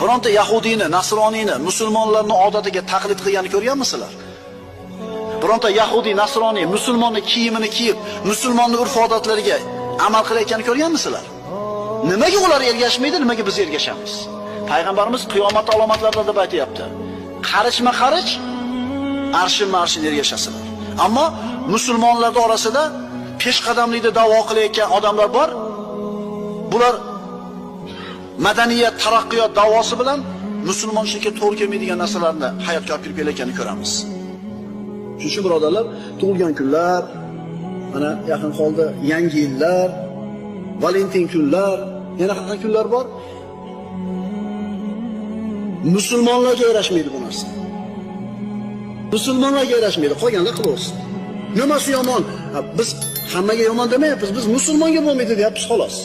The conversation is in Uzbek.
Bironta yahudiyni, nasroniyni, musulmonlarning odatiga taqlid qilganini ko'rganmisizlar? Bironta yahudiy, nasroniy, musulmonning kiyimini kiyib, musulmonning urf-odatlariga amal qilayotganini ko'rganmisizlar? Nimaga ular ergashmaydi, nimaga biz ergashamiz? Payg'ambarimiz qiyomat alomatlarida deb aytayapti. Qarichma-qarich arshim-marshin ergashasizlar. Ammo musulmonlar orasida peshqadamlikda da'vo qilayotgan odamlar bor. Bular madaniyat, taraqqiyot da'vosi bilan musulmonchilikka to'g'ri kelmaydigan narsalarni hayotga olib kirib kelayotganini ko'ramiz. Shuning uchun birodarlar, tug'ilgan kunlar, mana yaqin qoldi yangi yillar, Valentin kunlar, yana qanaqa kunlar bor? Musulmonlarga yarashmaydi bu narsa. Musulmonlarga yarashmaydi, qolganlar qilaversin. Nimasi yomon? Biz hammaga yomon demayapmiz, biz musulmonga bo'lmaydi deyapmiz xolos.